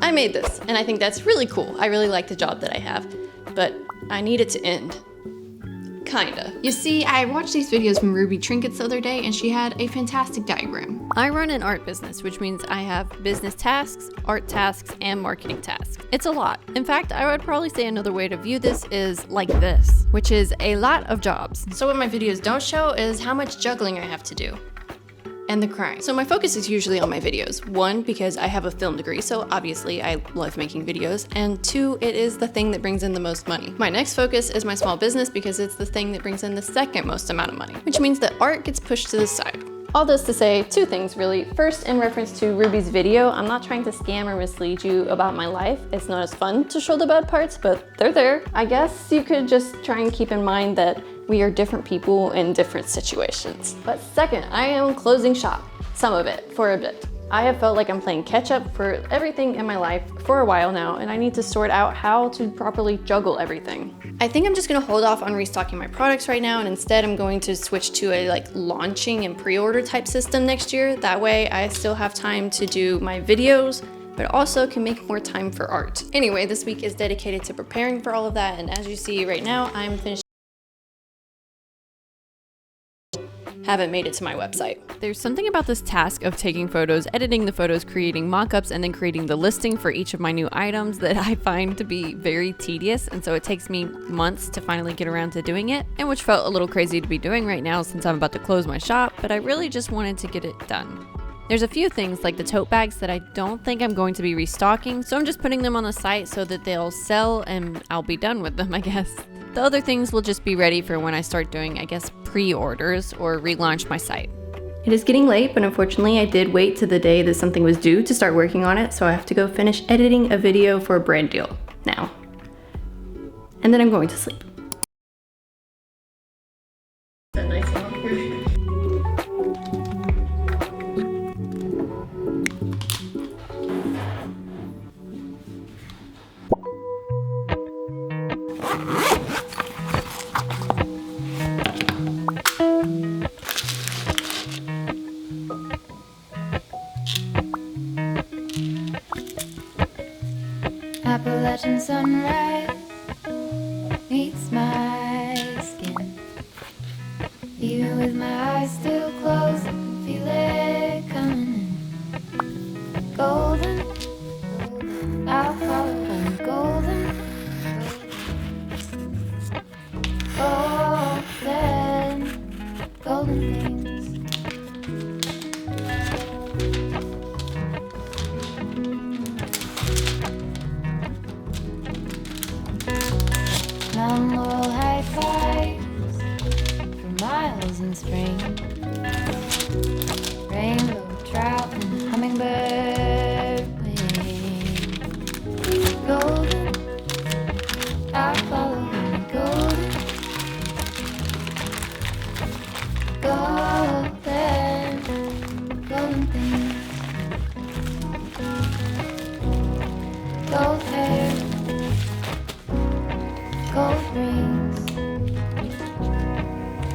I made this, and I think that's really cool. I really like the job that I have, but I need it to end. Kinda. You see, I watched these videos from Ruby Trinkets the other day, and she had a fantastic diagram. I run an art business, which means I have business tasks, art tasks, and marketing tasks. It's a lot. In fact, I would probably say another way to view this is like this, which is a lot of jobs. So what my videos don't show is how much juggling I have to do. And the crying. So my focus is usually on my videos. One, because I have a film degree, so obviously I love making videos. And two, it is the thing that brings in the most money. My next focus is my small business because it's the thing that brings in the second most amount of money, which means that art gets pushed to the side. All this to say two things really. First, in reference to Ruby's video, I'm not trying to scam or mislead you about my life. It's not as fun to show the bad parts, but they're there. I guess you could just try and keep in mind that we are different people in different situations. But second, I am closing shop, some of it, for a bit. I have felt like I'm playing catch up for everything in my life for a while now, and I need to sort out how to properly juggle everything. I think I'm just gonna hold off on restocking my products right now, and instead I'm going to switch to a launching and pre-order type system next year. That way I still have time to do my videos, but also can make more time for art. Anyway, this week is dedicated to preparing for all of that, and as you see right now, I'm finished. Haven't made it to my website. There's something about this task of taking photos, editing the photos, creating mock-ups, and then creating the listing for each of my new items that I find to be very tedious, and so it takes me months to finally get around to doing it, and which felt a little crazy to be doing right now since I'm about to close my shop, but I really just wanted to get it done. There's a few things like the tote bags that I don't think I'm going to be restocking, so I'm just putting them on the site so that they'll sell and I'll be done with them, I guess. The other things will just be ready for when I start doing, I guess, pre-orders or relaunch my site. It is getting late, but unfortunately I did wait to the day that something was due to start working on it, so I have to go finish editing a video for a brand deal now. And then I'm going to sleep. That nice Appalachian sunrise meets my skin. Even with my eyes still closed, I can feel it coming in. Golden, I'll follow them. Golden, golden things. Mountain laurel high fives for miles in spring. Rainbow trout and hummingbird wing. Golden, I follow them. Golden, golden things. Gold hair, gold rings,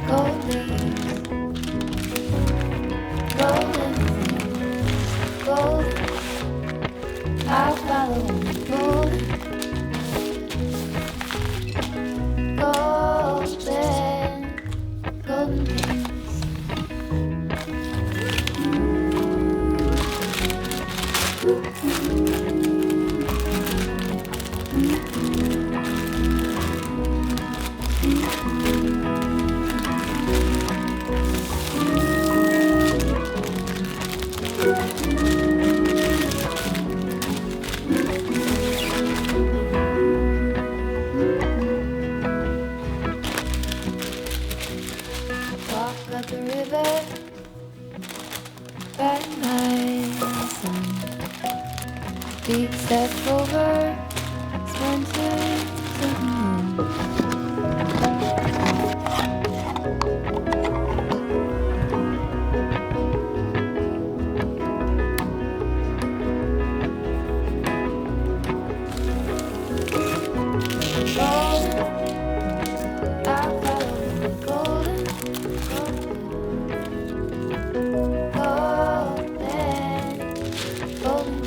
gold leaves, golden things, gold. I'll follow them. Golden, golden things. Walk up the river by my sun. Deep step over splinters of moon. Golden, I'll follow the golden, golden, golden.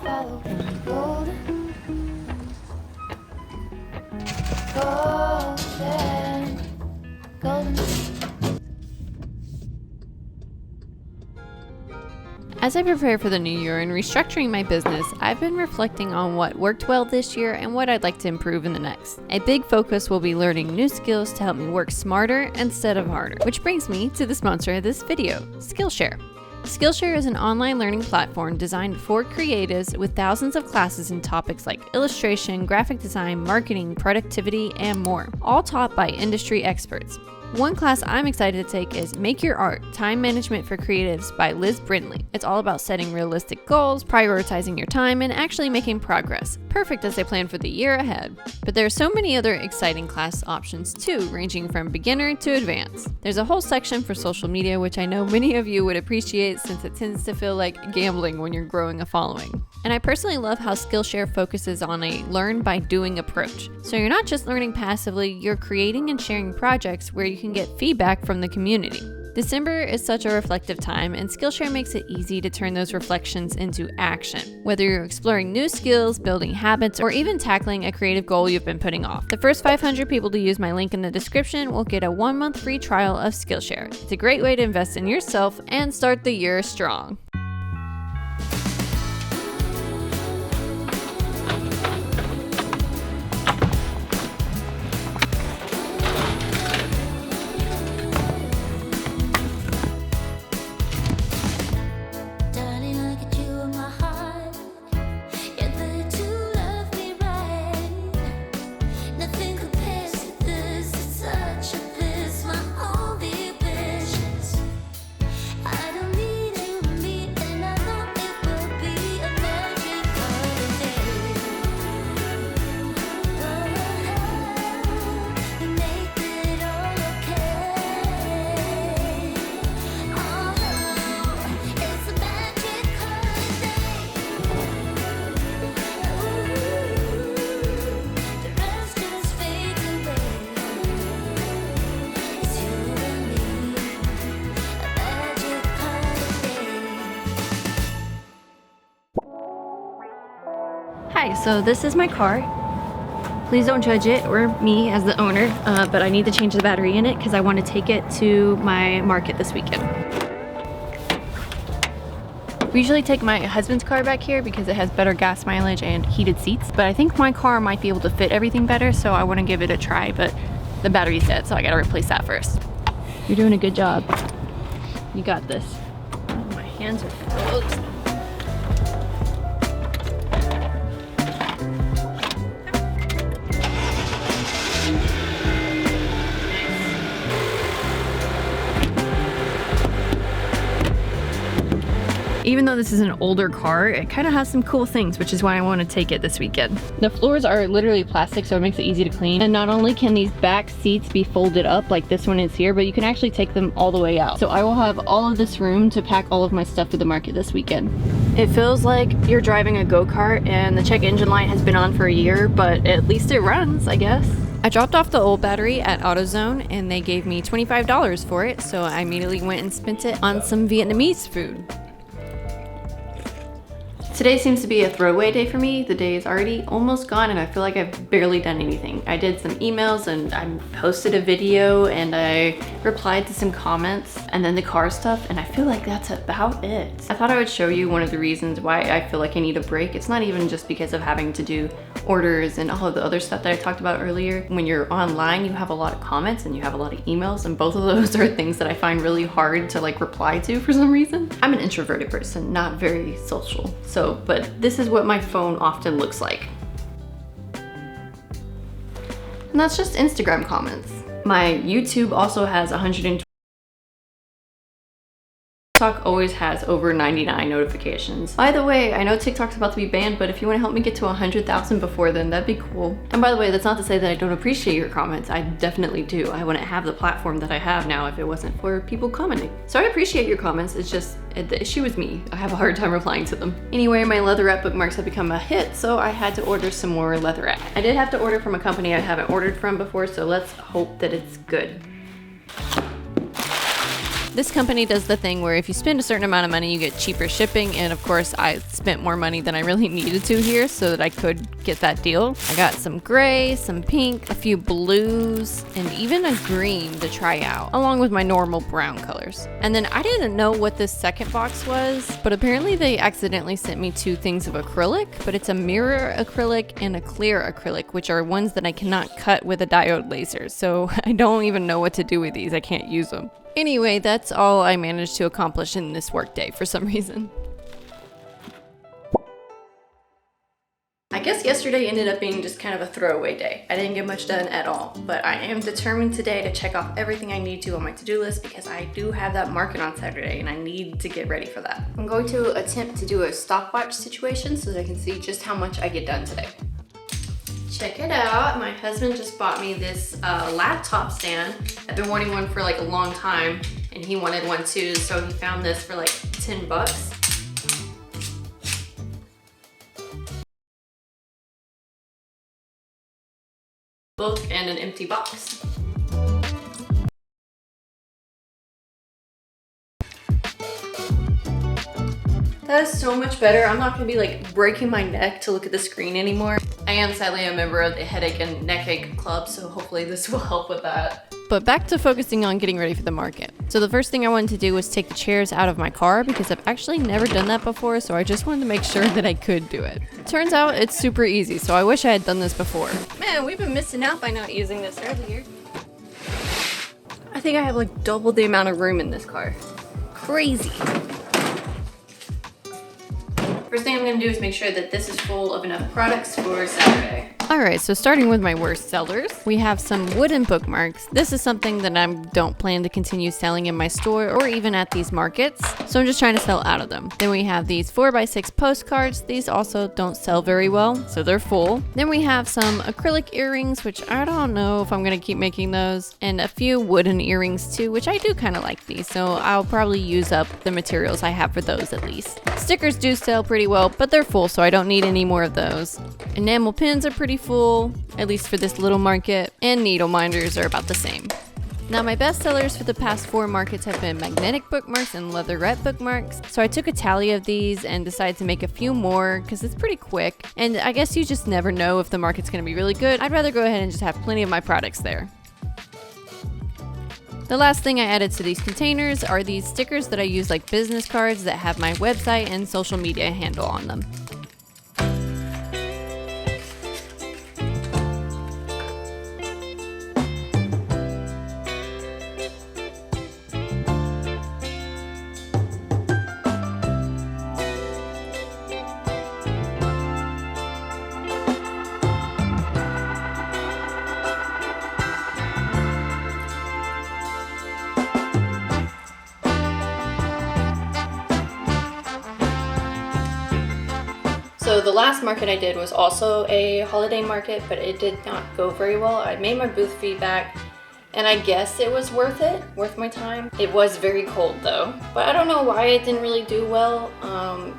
follow him. Golden, golden, golden. As I prepare for the new year and restructuring my business, I've been reflecting on what worked well this year and what I'd like to improve in the next. A big focus will be learning new skills to help me work smarter instead of harder. Which brings me to the sponsor of this video, Skillshare. Skillshare is an online learning platform designed for creatives with thousands of classes in topics like illustration, graphic design, marketing, productivity, and more, all taught by industry experts. One class I'm excited to take is Make Your Art, Time Management for Creatives by Liz Brindley. It's all about setting realistic goals, prioritizing your time, and actually making progress. Perfect as I plan for the year ahead. But there are so many other exciting class options too, ranging from beginner to advanced. There's a whole section for social media, which I know many of you would appreciate since it tends to feel like gambling when you're growing a following. And I personally love how Skillshare focuses on a learn by doing approach. So you're not just learning passively, you're creating and sharing projects where you can get feedback from the community. December is such a reflective time, and Skillshare makes it easy to turn those reflections into action. Whether you're exploring new skills, building habits, or even tackling a creative goal you've been putting off. The first 500 people to use my link in the description will get a 1-month free trial of Skillshare. It's a great way to invest in yourself and start the year strong. Hi, so this is my car. Please don't judge it or me as the owner, but I need to change the battery in it because I want to take it to my market this weekend. We usually take my husband's car back here because it has better gas mileage and heated seats, but I think my car might be able to fit everything better, so I want to give it a try, but the battery's dead, so I gotta replace that first. You're doing a good job. You got this. Oh, my hands are frozen. Even though this is an older car, it kind of has some cool things, which is why I want to take it this weekend. The floors are literally plastic, so it makes it easy to clean. And not only can these back seats be folded up like this one is here, but you can actually take them all the way out. So I will have all of this room to pack all of my stuff to the market this weekend. It feels like you're driving a go-kart and the check engine light has been on for a year, but at least it runs, I guess. I dropped off the old battery at AutoZone and they gave me $25 for it, so I immediately went and spent it on some Vietnamese food. Today seems to be a throwaway day for me. The day is already almost gone and I feel like I've barely done anything. I did some emails and I posted a video and I replied to some comments and then the car stuff, and I feel like that's about it. I thought I would show you one of the reasons why I feel like I need a break. It's not even just because of having to do orders and all of the other stuff that I talked about earlier. When you're online, you have a lot of comments and you have a lot of emails, and both of those are things that I find really hard to like reply to for some reason. I'm an introverted person, not very social. But this is what my phone often looks like. And that's just Instagram comments. My YouTube also has 120. TikTok always has over 99 notifications. By the way, I know TikTok's about to be banned, but if you want to help me get to 100,000 before then, that'd be cool. And by the way, that's not to say that I don't appreciate your comments. I definitely do. I wouldn't have the platform that I have now if it wasn't for people commenting. So I appreciate your comments. It's just, the issue is me. I have a hard time replying to them. Anyway, my leatherette bookmarks have become a hit, so I had to order some more leatherette. I did have to order from a company I haven't ordered from before, so let's hope that it's good. This company does the thing where if you spend a certain amount of money, you get cheaper shipping, and of course I spent more money than I really needed to here so that I could get that deal. I got some gray, some pink, a few blues, and even a green to try out, along with my normal brown colors. And then I didn't know what this second box was, but apparently they accidentally sent me 2 things of acrylic, but it's a mirror acrylic and a clear acrylic, which are ones that I cannot cut with a diode laser, so I don't even know what to do with these. I can't use them. Anyway, that's all I managed to accomplish in this workday for some reason. I guess yesterday ended up being just kind of a throwaway day. I didn't get much done at all, but I am determined today to check off everything I need to on my to-do list because I do have that market on Saturday and I need to get ready for that. I'm going to attempt to do a stopwatch situation so that I can see just how much I get done today. Check it out. My husband just bought me this laptop stand. I've been wanting one for like a long time and he wanted one too, so he found this for like 10 bucks. Book and an empty box. That is so much better. I'm not gonna be like breaking my neck to look at the screen anymore. I am sadly a member of the headache and neck ache club, so hopefully this will help with that. But back to focusing on getting ready for the market. So the first thing I wanted to do was take the chairs out of my car because I've actually never done that before, so I just wanted to make sure that I could do it. Turns out it's super easy, so I wish I had done this before. Man, we've been missing out by not using this earlier. I think I have like double the amount of room in this car. Crazy. First thing I'm gonna do is make sure that this is full of enough products for Saturday. Alright, so starting with my worst sellers, we have some wooden bookmarks. This is something that I don't plan to continue selling in my store or even at these markets, so I'm just trying to sell out of them. Then we have these 4x6 postcards. These also don't sell very well, so they're full. Then we have some acrylic earrings, which I don't know if I'm gonna keep making those, and a few wooden earrings too, which I do kind of like these, so I'll probably use up the materials I have for those at least. Stickers do sell pretty well, but they're full, so I don't need any more of those. Enamel pins are pretty full, at least for this little market, and needle minders are about the same. Now my best sellers for the past 4 markets have been magnetic bookmarks and leatherette bookmarks, so I took a tally of these and decided to make a few more because it's pretty quick, and I guess you just never know if the market's going to be really good. I'd rather go ahead and just have plenty of my products there. The last thing I added to these containers are these stickers that I use like business cards that have my website and social media handle on them. So the last market I did was also a holiday market, but it did not go very well. I made my booth feedback and I guess it was worth my time. It was very cold though, but I don't know why it didn't really do well.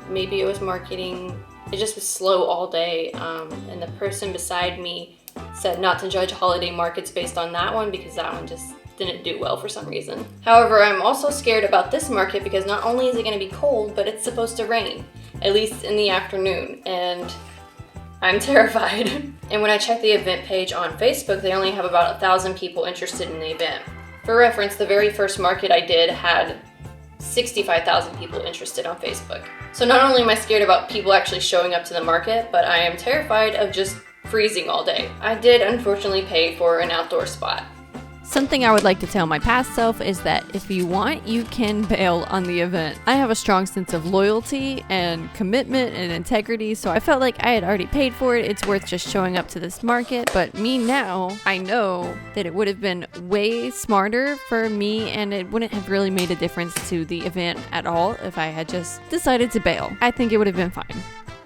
Maybe it was marketing. It just was slow all day, and the person beside me said not to judge holiday markets based on that one because that one just didn't do well for some reason. However, I'm also scared about this market because not only is it going to be cold, but it's supposed to rain, at least in the afternoon, and I'm terrified. And when I check the event page on Facebook, they only have about 1,000 people interested in the event. For reference, the very first market I did had 65,000 people interested on Facebook. So not only am I scared about people actually showing up to the market, but I am terrified of just freezing all day. I did unfortunately pay for an outdoor spot. Something I would like to tell my past self is that if you want, you can bail on the event. I have a strong sense of loyalty and commitment and integrity, so I felt like I had already paid for it. It's worth just showing up to this market. But me now, I know that it would have been way smarter for me and it wouldn't have really made a difference to the event at all if I had just decided to bail. I think it would have been fine.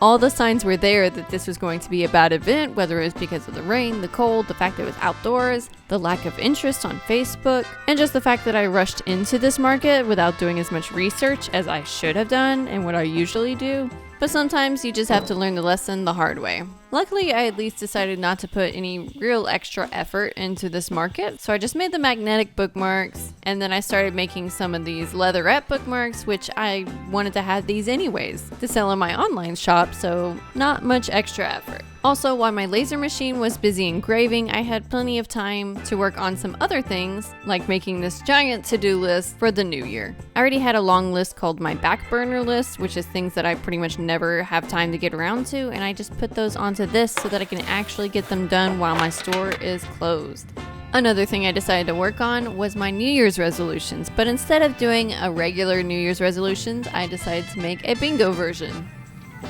All the signs were there that this was going to be a bad event, whether it was because of the rain, the cold, the fact that it was outdoors. the lack of interest on Facebook, and just the fact that I rushed into this market without doing as much research as I should have done and what I usually do. But sometimes you just have to learn the lesson the hard way. Luckily, I at least decided not to put any real extra effort into this market, so I just made the magnetic bookmarks, and then I started making some of these leatherette bookmarks, which I wanted to have these anyways to sell in my online shop, so not much extra effort. Also, while my laser machine was busy engraving, I had plenty of time to work on some other things, like making this giant to-do list for the new year. I already had a long list called my back burner list, which is things that I pretty much never have time to get around to, and I just put those onto this so that I can actually get them done while my store is closed. Another thing I decided to work on was my New Year's resolutions, but instead of doing a regular New Year's resolutions, I decided to make a bingo version.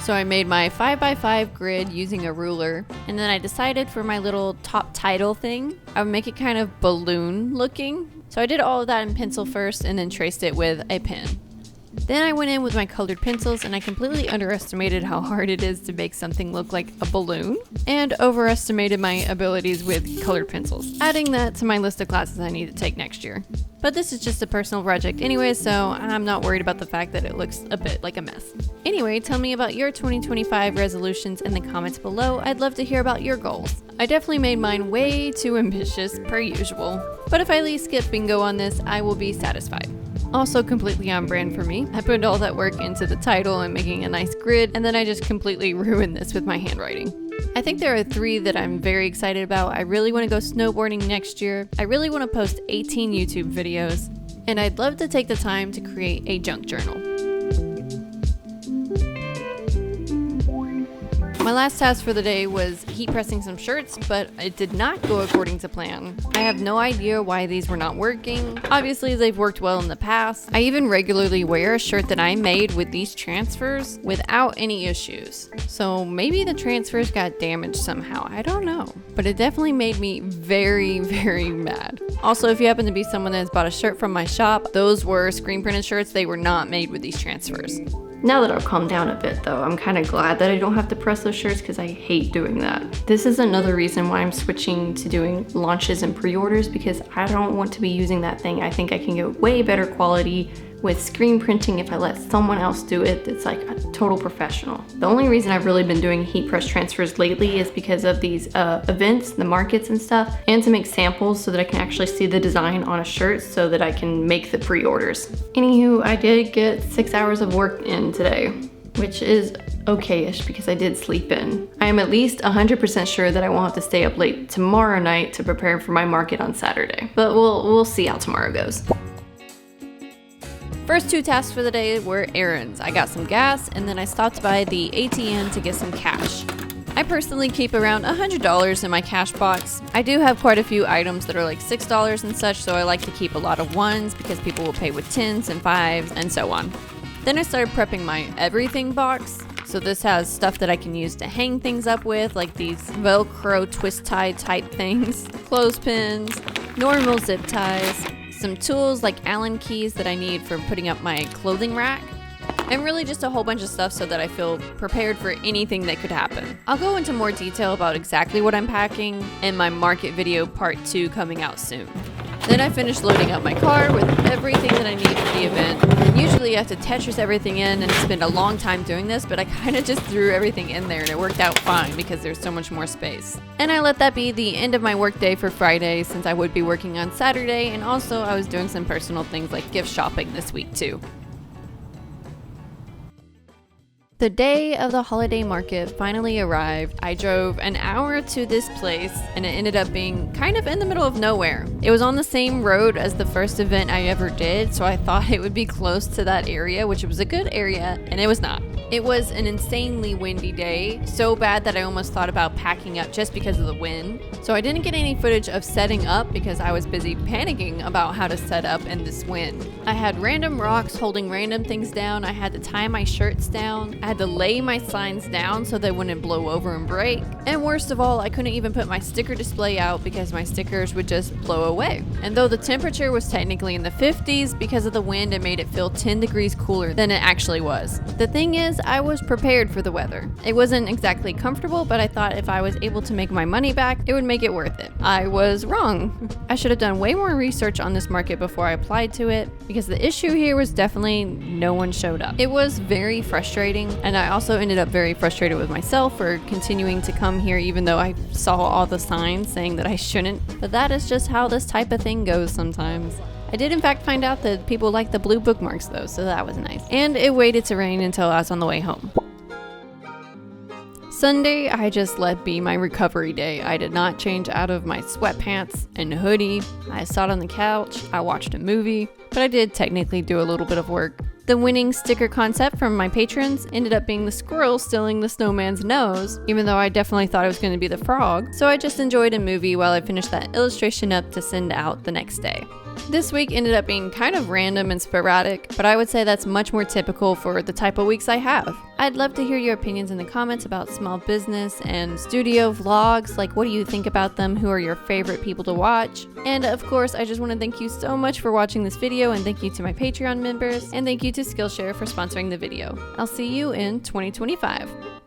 So I made my 5x5 grid using a ruler, and then I decided for my little top title thing, I would make it kind of balloon looking. So I did all of that in pencil first and then traced it with a pen. Then I went in with my colored pencils and I completely underestimated how hard it is to make something look like a balloon and overestimated my abilities with colored pencils, adding that to my list of classes I need to take next year. But this is just a personal project anyway, so I'm not worried about the fact that it looks a bit like a mess. Anyway, tell me about your 2025 resolutions in the comments below. I'd love to hear about your goals. I definitely made mine way too ambitious per usual, but if I at least get bingo on this, I will be satisfied. Also completely on brand for me. I put all that work into the title and making a nice grid, and then I just completely ruined this with my handwriting. I think there are 3 that I'm very excited about. I really want to go snowboarding next year. I really want to post 18 YouTube videos, and I'd love to take the time to create a junk journal. My last task for the day was heat pressing some shirts, but it did not go according to plan. I have no idea why these were not working. Obviously, they've worked well in the past. I even regularly wear a shirt that I made with these transfers without any issues. So maybe the transfers got damaged somehow. I don't know. But it definitely made me very, very mad. Also, if you happen to be someone that has bought a shirt from my shop, those were screen printed shirts. They were not made with these transfers. Now that I've calmed down a bit though, I'm kind of glad that I don't have to press those shirts because I hate doing that. This is another reason why I'm switching to doing launches and pre-orders, because I don't want to be using that thing. I think I can get way better quality with screen printing if I let someone else do it. It's like a total professional. The only reason I've really been doing heat press transfers lately is because of these events, the markets and stuff, and to make samples so that I can actually see the design on a shirt so that I can make the pre-orders. Anywho, I did get 6 hours of work in today, which is okay-ish because I did sleep in. I am at least 100% sure that I won't have to stay up late tomorrow night to prepare for my market on Saturday, but we'll see how tomorrow goes. First 2 tasks for the day were errands. I got some gas and then I stopped by the ATM to get some cash. I personally keep around $100 in my cash box. I do have quite a few items that are like $6 and such, so I like to keep a lot of ones because people will pay with 10s and 5s and so on. Then I started prepping my everything box. So this has stuff that I can use to hang things up with, like these Velcro twist tie type things, clothespins, normal zip ties, some tools like Allen keys that I need for putting up my clothing rack, and really just a whole bunch of stuff so that I feel prepared for anything that could happen. I'll go into more detail about exactly what I'm packing in my market video part 2 coming out soon. Then I finished loading up my car with everything that I need for the event. And usually I have to Tetris everything in and spend a long time doing this, but I kind of just threw everything in there and it worked out fine because there's so much more space. And I let that be the end of my work day for Friday, since I would be working on Saturday, and also I was doing some personal things like gift shopping this week too. The day of the holiday market finally arrived. I drove an hour to this place and it ended up being kind of in the middle of nowhere. It was on the same road as the first event I ever did, so I thought it would be close to that area, which was a good area, and it was not. It was an insanely windy day, so bad that I almost thought about packing up just because of the wind. So I didn't get any footage of setting up because I was busy panicking about how to set up in this wind. I had random rocks holding random things down. I had to tie my shirts down. I had to lay my signs down so they wouldn't blow over and break. And worst of all, I couldn't even put my sticker display out because my stickers would just blow away. And though the temperature was technically in the 50s, because of the wind, it made it feel 10 degrees cooler than it actually was. The thing is is, I was prepared for the weather. It wasn't exactly comfortable, but I thought if I was able to make my money back, it would make it worth it. I was wrong. I should have done way more research on this market before I applied to it, because the issue here was definitely no one showed up. It was very frustrating, and I also ended up very frustrated with myself for continuing to come here even though I saw all the signs saying that I shouldn't. But that is just how this type of thing goes sometimes. I did in fact find out that people like the blue bookmarks though, so that was nice. And it waited to rain until I was on the way home. Sunday, I just let be my recovery day. I did not change out of my sweatpants and hoodie. I sat on the couch, I watched a movie, but I did technically do a little bit of work. The winning sticker concept from my patrons ended up being the squirrel stealing the snowman's nose, even though I definitely thought it was going to be the frog. So I just enjoyed a movie while I finished that illustration up to send out the next day. This week ended up being kind of random and sporadic, but I would say that's much more typical for the type of weeks I have. I'd love to hear your opinions in the comments about small business and studio vlogs. Like, what do you think about them? Who are your favorite people to watch? And of course, I just want to thank you so much for watching this video, and thank you to my Patreon members, and thank you to Skillshare for sponsoring the video. I'll see you in 2025.